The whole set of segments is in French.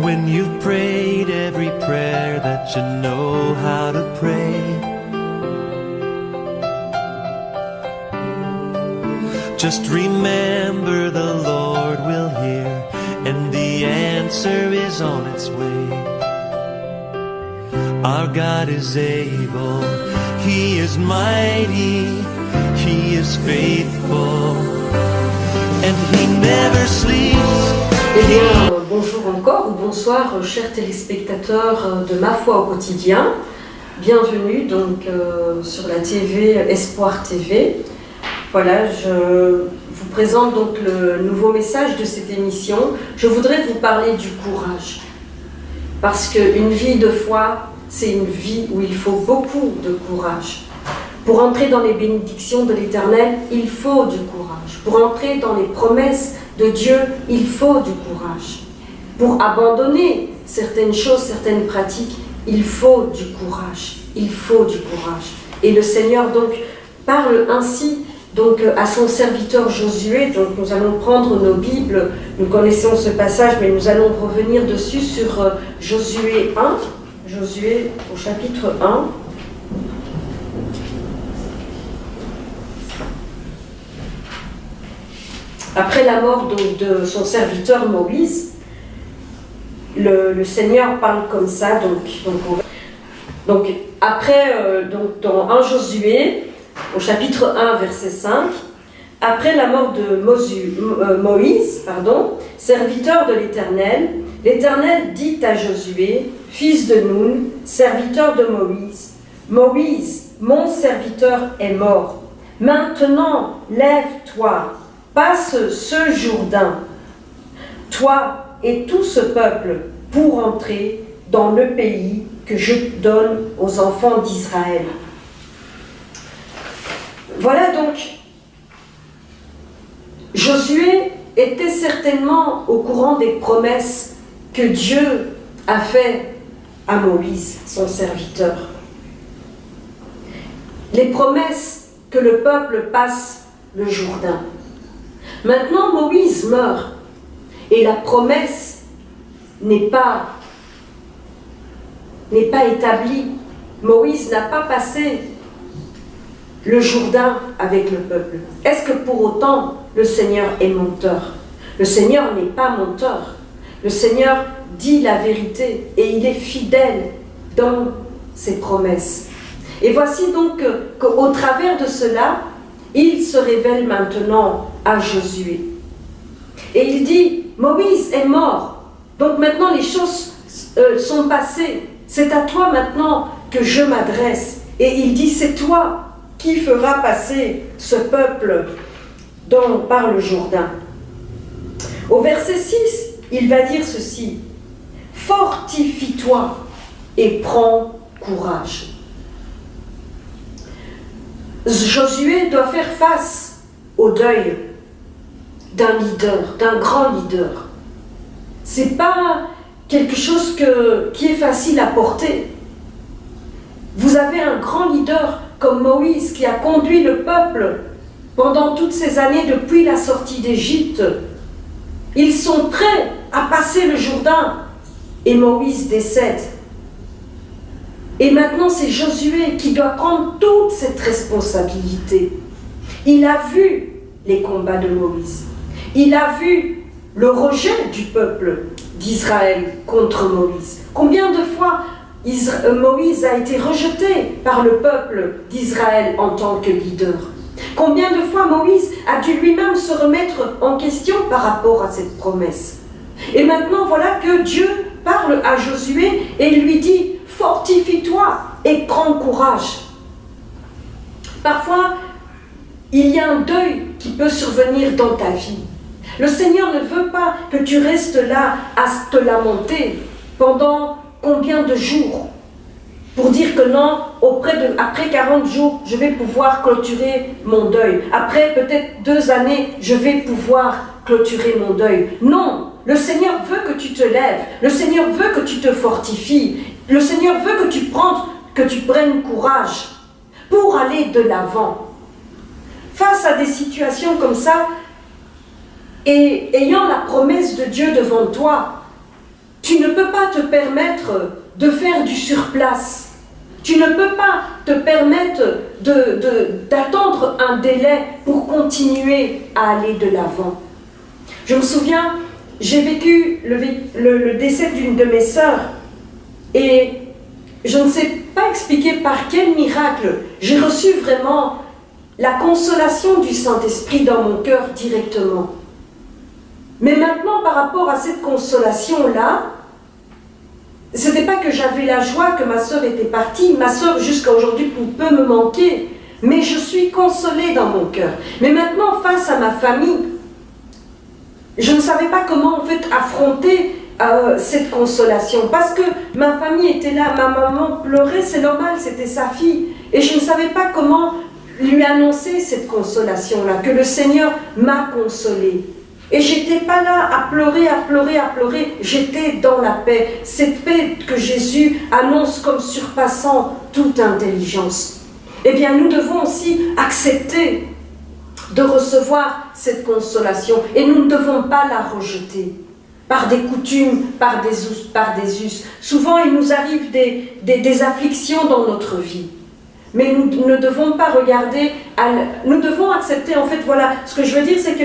when you've prayed every prayer that you know how to pray. Just remember the Lord will hear, and the answer is on its way. Our God is able, He is mighty, He is faithful, and He never sleeps. Eh bien, bonjour encore ou bonsoir, chers téléspectateurs de Ma foi au quotidien. Bienvenue donc sur la TV Espoir TV. Voilà, je vous présente donc le nouveau message de cette émission. Je voudrais vous parler du courage. Parce qu'une vie de foi, c'est une vie où il faut beaucoup de courage. Pour entrer dans les bénédictions de l'Éternel, il faut du courage. Pour entrer dans les promesses de Dieu, il faut du courage. Pour abandonner certaines choses, certaines pratiques, il faut du courage. Il faut du courage. Et le Seigneur donc parle ainsi donc à son serviteur Josué. Donc nous allons prendre nos Bibles, nous connaissons ce passage, mais nous allons revenir dessus sur Josué 1, Josué au chapitre 1. Après la mort donc, de son serviteur Moïse, le Seigneur parle comme ça. Donc après, dans 1 Josué, au chapitre 1, verset 5, après la mort de Moïse, serviteur de l'Éternel, l'Éternel dit à Josué, fils de Nun, serviteur de Moïse, Moïse, mon serviteur est mort. Maintenant, lève-toi, passe ce Jourdain, toi et tout ce peuple, pour entrer dans le pays que je donne aux enfants d'Israël. Voilà donc, Josué était certainement au courant des promesses que Dieu a faites à Moïse, son serviteur. Les promesses que le peuple passe le Jourdain. Maintenant, Moïse meurt et la promesse n'est pas établie. Moïse n'a pas passé le Jourdain avec le peuple. Est-ce que pour autant le Seigneur est menteur? Le Seigneur n'est pas menteur. Le Seigneur dit la vérité et il est fidèle dans ses promesses. Et voici donc qu'au travers de cela, il se révèle maintenant à Josué. Et il dit, Moïse est mort, donc maintenant les choses sont passées. C'est à toi maintenant que je m'adresse. Et il dit, c'est toi qui fera passer ce peuple par le Jourdain. Au verset 6, il va dire ceci, fortifie-toi et prends courage. Josué doit faire face au deuil d'un leader, d'un grand leader. C'est pas quelque chose qui est facile à porter. Vous avez un grand leader comme Moïse qui a conduit le peuple pendant toutes ces années depuis la sortie d'Égypte. Ils sont prêts à passer le Jourdain et Moïse décède. Et maintenant, c'est Josué qui doit prendre toute cette responsabilité. Il a vu les combats de Moïse. Il a vu le rejet du peuple d'Israël contre Moïse. Combien de fois Moïse a été rejeté par le peuple d'Israël en tant que leader? Combien de fois Moïse a dû lui-même se remettre en question par rapport à cette promesse? Et maintenant, voilà que Dieu parle à Josué et lui dit, fortifie-toi et prends courage. Parfois, il y a un deuil qui peut survenir dans ta vie. Le Seigneur ne veut pas que tu restes là à te lamenter pendant combien de jours pour dire que non, après 40 jours, je vais pouvoir clôturer mon deuil. Après peut-être 2 années, je vais pouvoir clôturer mon deuil. Non, le Seigneur veut que tu te lèves. Le Seigneur veut que tu te fortifies. Le Seigneur veut que tu prennes courage pour aller de l'avant. Face à des situations comme ça, et ayant la promesse de Dieu devant toi, Tu ne peux pas te permettre de faire du surplace. Tu ne peux pas te permettre d'attendre un délai pour continuer à aller de l'avant. Je me souviens, j'ai vécu le décès d'une de mes sœurs et je ne sais pas expliquer par quel miracle j'ai reçu vraiment la consolation du Saint-Esprit dans mon cœur directement. Mais maintenant, par rapport à cette consolation-là, ce n'était pas que j'avais la joie que ma sœur était partie. Ma sœur, jusqu'à aujourd'hui, peut me manquer. Mais je suis consolée dans mon cœur. Mais maintenant, face à ma famille, je ne savais pas comment, en fait, affronter cette consolation. Parce que ma famille était là, ma maman pleurait, c'est normal, c'était sa fille. Et je ne savais pas comment lui annoncer cette consolation-là, que le Seigneur m'a consolée. Et j'étais pas là à pleurer, j'étais dans la paix. Cette paix que Jésus annonce comme surpassant toute intelligence. Eh bien, nous devons aussi accepter de recevoir cette consolation. Et nous ne devons pas la rejeter par des coutumes, par des us. Souvent, il nous arrive des afflictions dans notre vie. Mais nous ne devons pas regarder, nous devons accepter, en fait, voilà, ce que je veux dire, c'est que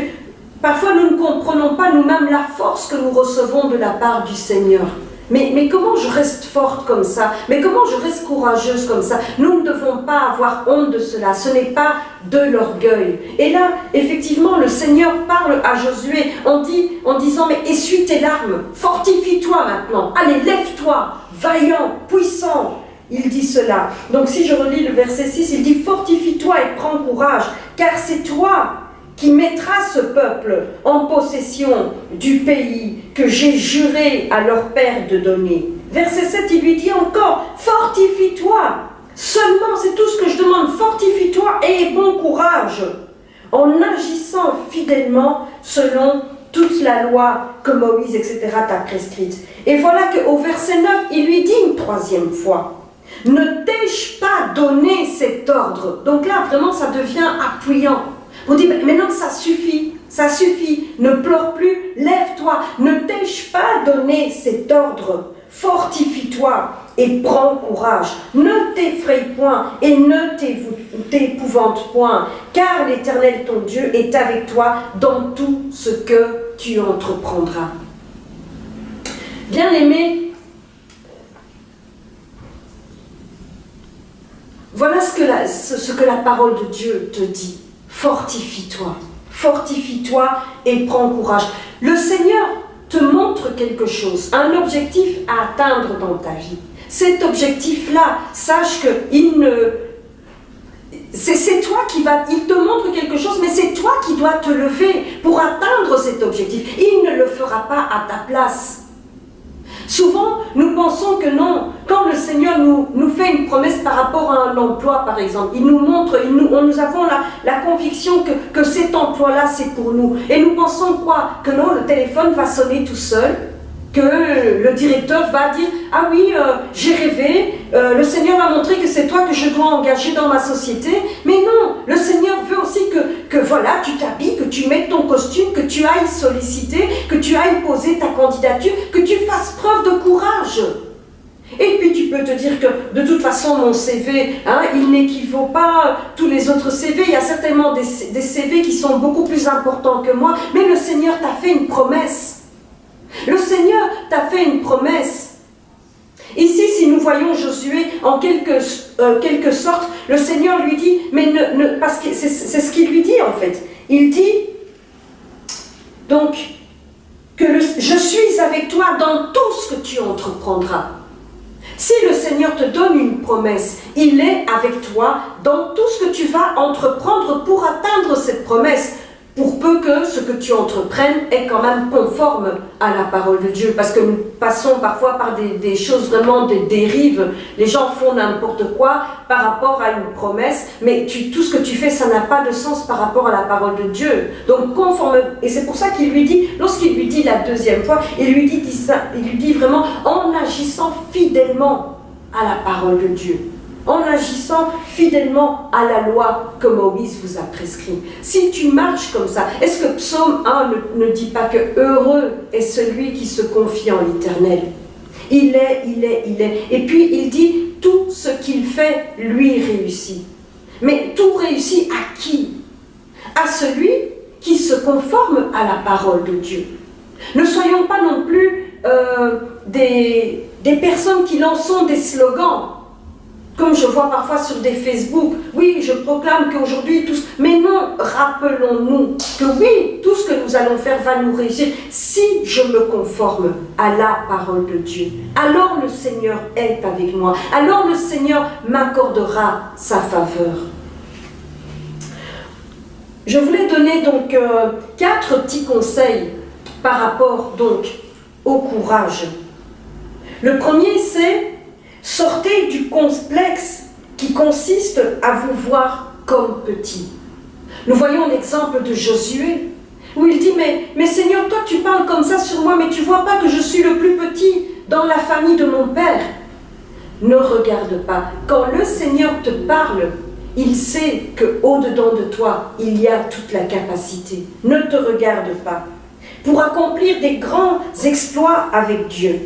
parfois, nous ne comprenons pas nous-mêmes la force que nous recevons de la part du Seigneur. Mais comment je reste forte comme ça? Mais comment je reste courageuse comme ça? Nous ne devons pas avoir honte de cela. Ce n'est pas de l'orgueil. Et là, effectivement, le Seigneur parle à Josué en disant, mais essuie tes larmes, fortifie-toi maintenant. Allez, lève-toi, vaillant, puissant. Il dit cela. Donc si je relis le verset 6, il dit, fortifie-toi et prends courage, car c'est toi qui mettra ce peuple en possession du pays que j'ai juré à leur père de donner. Verset 7, il lui dit encore, fortifie-toi. Seulement, c'est tout ce que je demande, fortifie-toi et aie bon courage, en agissant fidèlement selon toute la loi que Moïse, etc. t'a prescrite. Et voilà qu'au verset 9, il lui dit une troisième fois, ne t'ai-je pas donné cet ordre? Donc là, vraiment, ça devient appuyant. On dit, mais non, ça suffit, ne pleure plus, lève-toi, ne t'ai-je pas donné cet ordre? Fortifie-toi et prends courage, ne t'effraie point et ne t'épouvante point, car l'Éternel ton Dieu est avec toi dans tout ce que tu entreprendras. Bien-aimé, voilà ce que la parole de Dieu te dit. Fortifie-toi et prends courage. Le Seigneur te montre quelque chose, un objectif à atteindre dans ta vie. Cet objectif-là, sache que c'est toi il te montre quelque chose, mais c'est toi qui dois te lever pour atteindre cet objectif. Il ne le fera pas à ta place. Souvent, nous pensons que non. Quand le Seigneur nous fait une promesse par rapport à un emploi, par exemple, il nous montre, nous avons la conviction que cet emploi-là, c'est pour nous. Et nous pensons quoi? Que non, le téléphone va sonner tout seul, que le directeur va dire « Ah oui, j'ai rêvé, le Seigneur m'a montré que c'est toi que je dois engager dans ma société. » Mais non, le Seigneur veut aussi que voilà, tu t'habilles, que tu mettes ton costume, que tu ailles solliciter, que tu ailles poser ta candidature, que tu fasses preuve de courage. Et puis tu peux te dire que de toute façon mon CV, il n'équivaut pas à tous les autres CV. Il y a certainement des CV qui sont beaucoup plus importants que moi, mais le Seigneur t'a fait une promesse. Le Seigneur t'a fait une promesse. Ici, si nous voyons Josué, en quelque sorte, le Seigneur lui dit, mais parce que c'est ce qu'il lui dit en fait. Il dit, donc, que je suis avec toi dans tout ce que tu entreprendras. Si le Seigneur te donne une promesse, il est avec toi dans tout ce que tu vas entreprendre pour atteindre cette promesse. Pour peu que ce que tu entreprennes est quand même conforme à la parole de Dieu. Parce que nous passons parfois par des choses vraiment, des dérives. Les gens font n'importe quoi par rapport à une promesse, mais tout ce que tu fais, ça n'a pas de sens par rapport à la parole de Dieu. Donc conforme, et c'est pour ça qu'il lui dit, lorsqu'il lui dit la deuxième fois, il lui dit vraiment en agissant fidèlement à la parole de Dieu. en agissant fidèlement à la loi que Moïse vous a prescrit. Si tu marches comme ça, est-ce que Psaume 1 ne dit pas que heureux est celui qui se confie en l'Éternel? Il est. Et puis il dit, tout ce qu'il fait, lui réussit. Mais tout réussit à qui? À celui qui se conforme à la parole de Dieu. Ne soyons pas non plus des personnes qui lancent des slogans, comme je vois parfois sur des Facebook. Oui, je proclame qu'aujourd'hui tous... Mais non, rappelons-nous que oui, tout ce que nous allons faire va nous réussir si je me conforme à la parole de Dieu. Alors le Seigneur est avec moi. Alors le Seigneur m'accordera sa faveur. Je voulais donner donc 4 petits conseils par rapport donc au courage. Le premier, c'est sortez du complexe qui consiste à vous voir comme petit. Nous voyons l'exemple de Josué, où il dit, mais Seigneur, toi tu parles comme ça sur moi, mais tu vois pas que je suis le plus petit dans la famille de mon père. Ne regarde pas. Quand le Seigneur te parle, il sait qu'au-dedans de toi, il y a toute la capacité. Ne te regarde pas. Pour accomplir des grands exploits avec Dieu.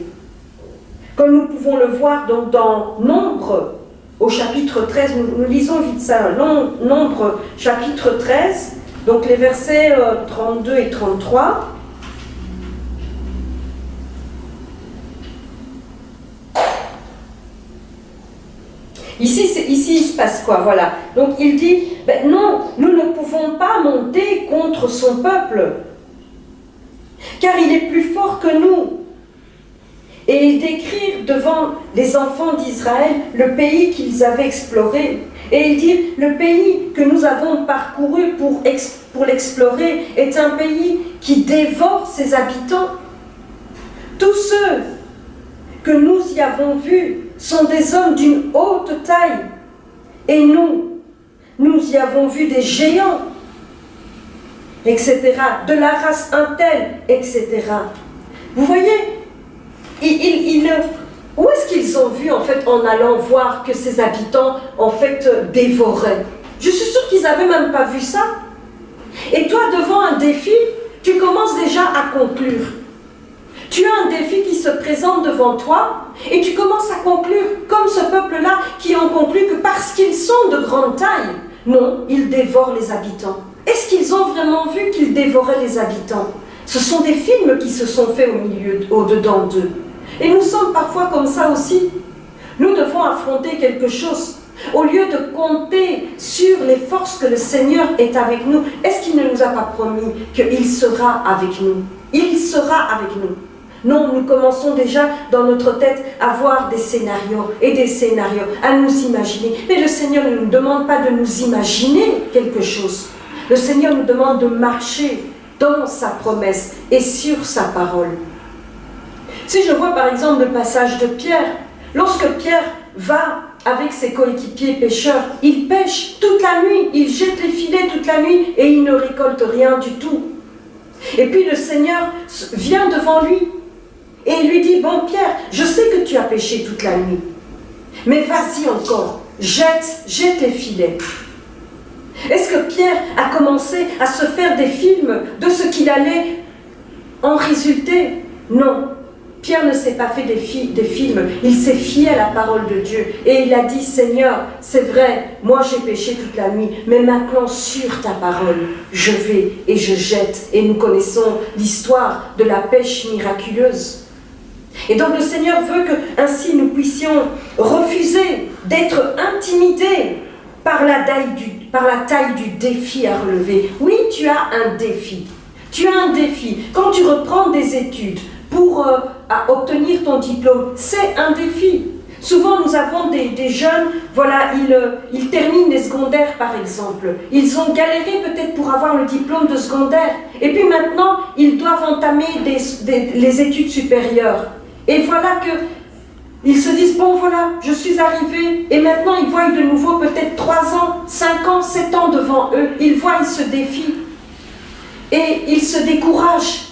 Comme nous pouvons le voir donc dans Nombre, au chapitre 13, nous lisons vite ça, Nombre, chapitre 13, donc les versets 32 et 33. Ici, il se passe quoi? Voilà. Donc il dit, non, nous ne pouvons pas monter contre son peuple, car il est plus fort que nous. Et il décrit devant les enfants d'Israël le pays qu'ils avaient exploré. Et il dit, le pays que nous avons parcouru pour l'explorer est un pays qui dévore ses habitants. Tous ceux que nous y avons vus sont des hommes d'une haute taille. Et nous y avons vu des géants, etc., de la race un tel, etc. Vous voyez, où est-ce qu'ils ont vu, en fait, en allant voir que ces habitants, en fait, dévoraient? Je suis sûre qu'ils n'avaient même pas vu ça. Et toi, devant un défi, tu commences déjà à conclure. Tu as un défi qui se présente devant toi, et tu commences à conclure, comme ce peuple-là, qui en conclut que parce qu'ils sont de grande taille, non, ils dévorent les habitants. Est-ce qu'ils ont vraiment vu qu'ils dévoraient les habitants? Ce sont des films qui se sont faits au-dedans d'eux. Et nous sommes parfois comme ça aussi. Nous devons affronter quelque chose. Au lieu de compter sur les forces que le Seigneur est avec nous, est-ce qu'il ne nous a pas promis qu'il sera avec nous? Il sera avec nous. Non, nous commençons déjà dans notre tête à voir des scénarios et des scénarios, à nous imaginer. Mais le Seigneur ne nous demande pas de nous imaginer quelque chose. Le Seigneur nous demande de marcher dans sa promesse et sur sa parole. Si je vois par exemple le passage de Pierre, lorsque Pierre va avec ses coéquipiers pêcheurs, il pêche toute la nuit, il jette les filets toute la nuit et il ne récolte rien du tout. Et puis le Seigneur vient devant lui et il lui dit, bon Pierre, je sais que tu as pêché toute la nuit, mais vas-y encore, jette les filets. Est-ce que Pierre a commencé à se faire des films de ce qu'il allait en résulter? Non. Pierre ne s'est pas fait des films, il s'est fié à la parole de Dieu. Et il a dit, Seigneur, c'est vrai, moi j'ai péché toute la nuit, mais maintenant sur ta parole, je vais et je jette. Et nous connaissons l'histoire de la pêche miraculeuse. Et donc le Seigneur veut que ainsi nous puissions refuser d'être intimidés par la taille du défi à relever. Oui, tu as un défi. Tu as un défi. Quand tu reprends des études pour obtenir ton diplôme, c'est un défi. Souvent, nous avons des jeunes, voilà, ils terminent les secondaires par exemple. Ils ont galéré peut-être pour avoir le diplôme de secondaire. Et puis maintenant, ils doivent entamer les études supérieures. Et voilà que ils se disent, bon voilà, je suis arrivé, et maintenant ils voient de nouveau peut-être 3 ans, 5 ans, 7 ans devant eux, ils voient ce défi, et ils se découragent.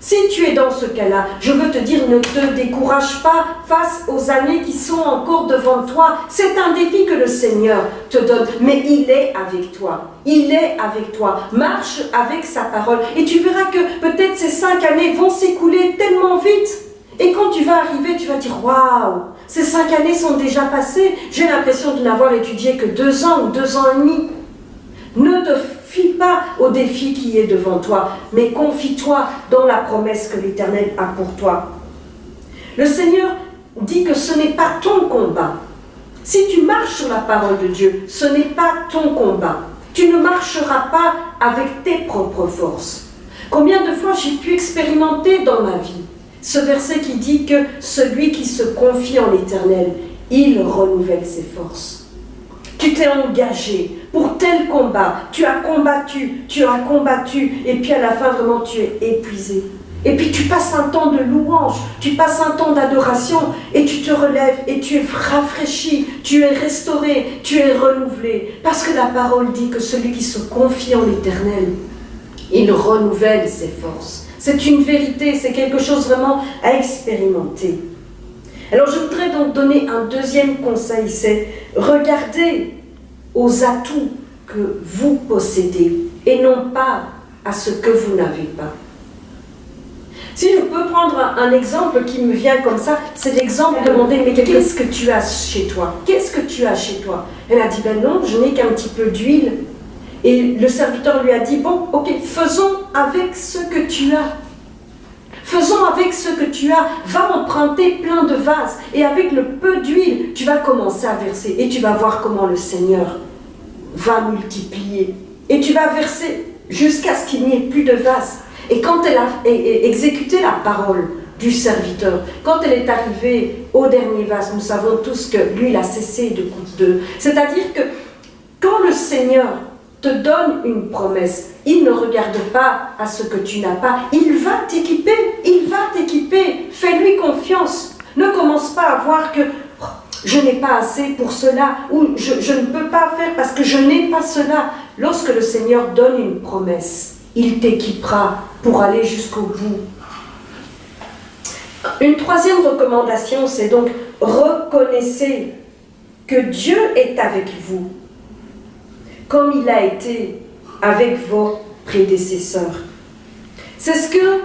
Si tu es dans ce cas-là, je veux te dire, ne te décourage pas face aux années qui sont encore devant toi. C'est un défi que le Seigneur te donne, mais il est avec toi. Il est avec toi. Marche avec sa parole. Et tu verras que peut-être ces 5 années vont s'écouler tellement vite. Et quand tu vas arriver, tu vas dire, waouh, ces 5 années sont déjà passées. J'ai l'impression de n'avoir étudié que 2 ans ou 2 ans et demi. Ne te fie pas au défi qui est devant toi, mais confie-toi dans la promesse que l'Éternel a pour toi. Le Seigneur dit que ce n'est pas ton combat. Si tu marches sur la parole de Dieu, ce n'est pas ton combat. Tu ne marcheras pas avec tes propres forces. Combien de fois j'ai pu expérimenter dans ma vie ce verset qui dit que celui qui se confie en l'Éternel, il renouvelle ses forces. Tu t'es engagé pour tel combat, tu as combattu, et puis à la fin, vraiment, tu es épuisé. Et puis tu passes un temps de louange, tu passes un temps d'adoration, et tu te relèves, et tu es rafraîchi, tu es restauré, tu es renouvelé. Parce que la parole dit que celui qui se confie en l'Éternel, il renouvelle ses forces. C'est une vérité, c'est quelque chose vraiment à expérimenter. Alors je voudrais donc donner un deuxième conseil, c'est regarder aux atouts que vous possédez et non pas à ce que vous n'avez pas. Si je peux prendre un exemple qui me vient comme ça, c'est l'exemple de demander, mais qu'est-ce que tu as chez toi? Qu'est-ce que tu as chez toi? Elle a dit, ben non, je n'ai qu'un petit peu d'huile. Et le serviteur lui a dit, bon, ok, faisons avec ce que tu as. Faisons avec ce que tu as, va emprunter plein de vases et avec le peu d'huile, tu vas commencer à verser et tu vas voir comment le Seigneur va multiplier. Et tu vas verser jusqu'à ce qu'il n'y ait plus de vases. Et quand elle a exécuté la parole du serviteur, quand elle est arrivée au dernier vase, nous savons tous que l'huile a cessé de... C'est-à-dire que quand le Seigneur te donne une promesse, il ne regarde pas à ce que tu n'as pas, il va t'équiper, fais-lui confiance. Ne commence pas à voir que oh, je n'ai pas assez pour cela, ou je ne peux pas faire parce que je n'ai pas cela. Lorsque le Seigneur donne une promesse, il t'équipera pour aller jusqu'au bout. Une troisième recommandation, c'est donc reconnaissez que Dieu est avec vous, comme il a été avec vos prédécesseurs. C'est ce que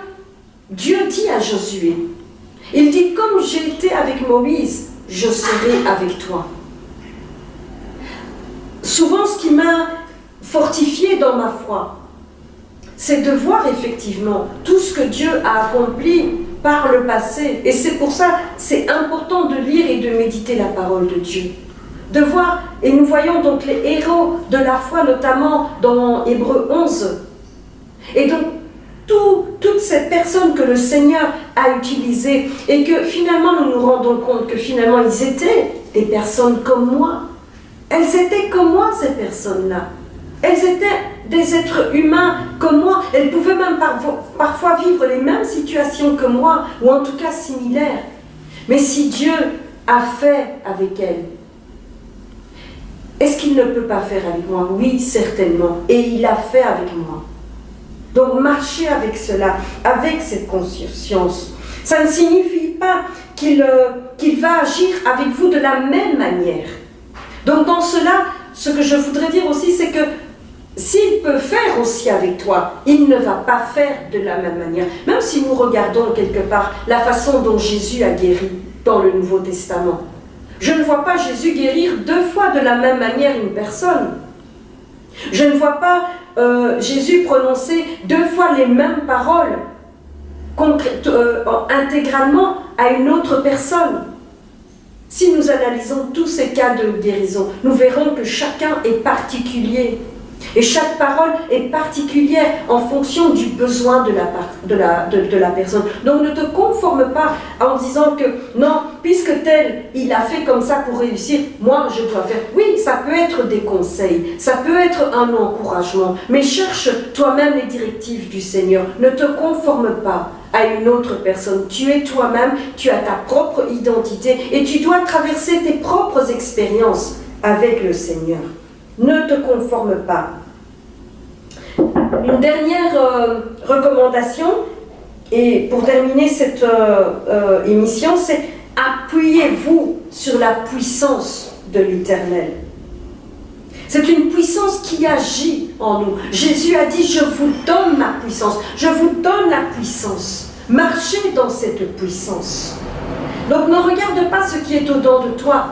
Dieu dit à Josué. Il dit, comme j'ai été avec Moïse, je serai avec toi. Souvent, ce qui m'a fortifié dans ma foi, c'est de voir effectivement tout ce que Dieu a accompli par le passé. Et c'est pour ça, c'est important de lire et de méditer la parole de Dieu. De voir, et nous voyons donc les héros de la foi, notamment dans Hébreux 11. Et donc, toutes ces personnes que le Seigneur a utilisées, et que finalement nous nous rendons compte que finalement ils étaient des personnes comme moi. Elles étaient comme moi, ces personnes-là. Elles étaient des êtres humains comme moi. Elles pouvaient même parfois vivre les mêmes situations que moi, ou en tout cas similaires. Mais si Dieu a fait avec elles, est-ce qu'il ne peut pas faire avec moi? Oui, certainement. Et il a fait avec moi. Donc marchez avec cela, avec cette conscience. Ça ne signifie pas qu'il va agir avec vous de la même manière. Donc dans cela, ce que je voudrais dire aussi, c'est que s'il peut faire aussi avec toi, il ne va pas faire de la même manière. Même si nous regardons quelque part la façon dont Jésus a guéri dans le Nouveau Testament. Je ne vois pas Jésus guérir 2 fois de la même manière une personne. Je ne vois pas Jésus prononcer 2 fois les mêmes paroles intégralement à une autre personne. Si nous analysons tous ces cas de guérison, nous verrons que chacun est particulier. Et chaque parole est particulière en fonction du besoin de la personne. Donc ne te conforme pas en disant que non, puisque tel, il a fait comme ça pour réussir, moi je dois faire. Oui, ça peut être des conseils, ça peut être un encouragement, mais cherche toi-même les directives du Seigneur. Ne te conforme pas à une autre personne. Tu es toi-même, tu as ta propre identité et tu dois traverser tes propres expériences avec le Seigneur. Ne te conforme pas. Une dernière recommandation, Et pour terminer cette émission, c'est appuyez-vous sur la puissance de l'Éternel. C'est une puissance qui agit en nous. Jésus a dit, je vous donne ma puissance, je vous donne la puissance. Marchez dans cette puissance. Donc ne regarde pas ce qui est au-dedans de toi,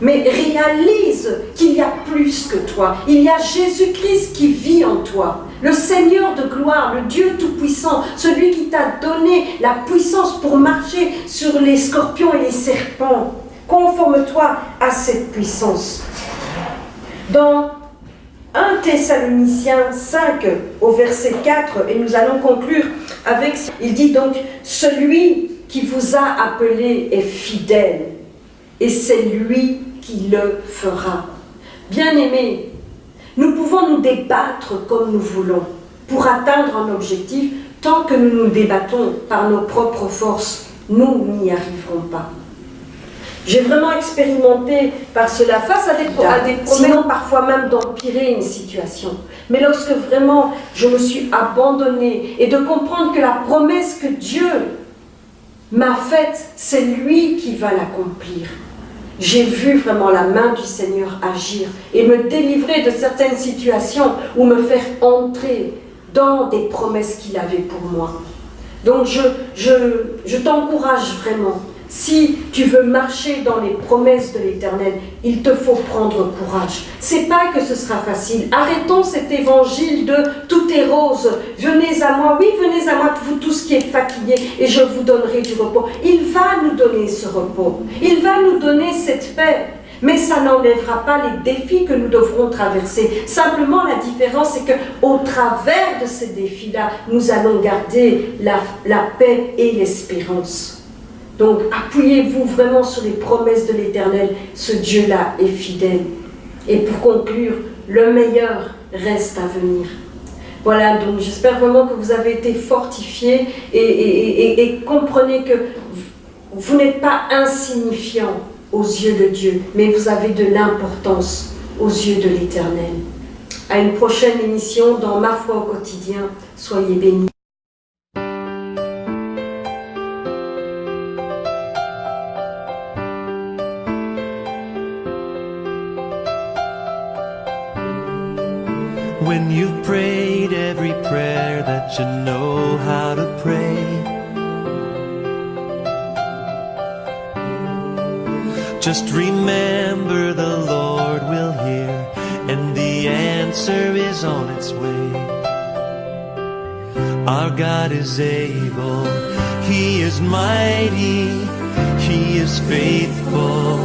mais réalise qu'il y a plus que toi. Il y a Jésus-Christ qui vit en toi, le Seigneur de gloire, le Dieu tout-puissant, celui qui t'a donné la puissance pour marcher sur les scorpions et les serpents. Conforme-toi à cette puissance. Dans 1 Thessaloniciens 5 au verset 4, et nous allons conclure avec, il dit donc, celui qui vous a appelé est fidèle, et c'est lui qui le fera. Bien-aimés, nous pouvons nous débattre comme nous voulons pour atteindre un objectif. Tant que nous nous débattons par nos propres forces, nous n'y arriverons pas. J'ai vraiment expérimenté par cela, face à des promesses, sinon parfois même d'empirer une situation. Mais lorsque vraiment je me suis abandonnée et de comprendre que la promesse que Dieu m'a faite, c'est lui qui va l'accomplir. J'ai vu vraiment la main du Seigneur agir et me délivrer de certaines situations ou me faire entrer dans des promesses qu'il avait pour moi. Donc je t'encourage vraiment. Si tu veux marcher dans les promesses de l'Éternel, il te faut prendre courage. C'est pas que ce sera facile. Arrêtons cet évangile de tout est rose. Venez à moi, oui, venez à moi, vous tous qui êtes fatigués, et je vous donnerai du repos. Il va nous donner ce repos. Il va nous donner cette paix. Mais ça n'enlèvera pas les défis que nous devrons traverser. Simplement, la différence, c'est qu'au travers de ces défis-là, nous allons garder la paix et l'espérance. Donc, appuyez-vous vraiment sur les promesses de l'Éternel. Ce Dieu-là est fidèle. Et pour conclure, le meilleur reste à venir. Voilà, donc j'espère vraiment que vous avez été fortifiés et comprenez que vous n'êtes pas insignifiant aux yeux de Dieu, mais vous avez de l'importance aux yeux de l'Éternel. À une prochaine émission dans Ma foi au quotidien. Soyez bénis. When you've prayed every prayer that you know how to pray, just remember the Lord will hear, and the answer is on its way. Our God is able, He is mighty, He is faithful.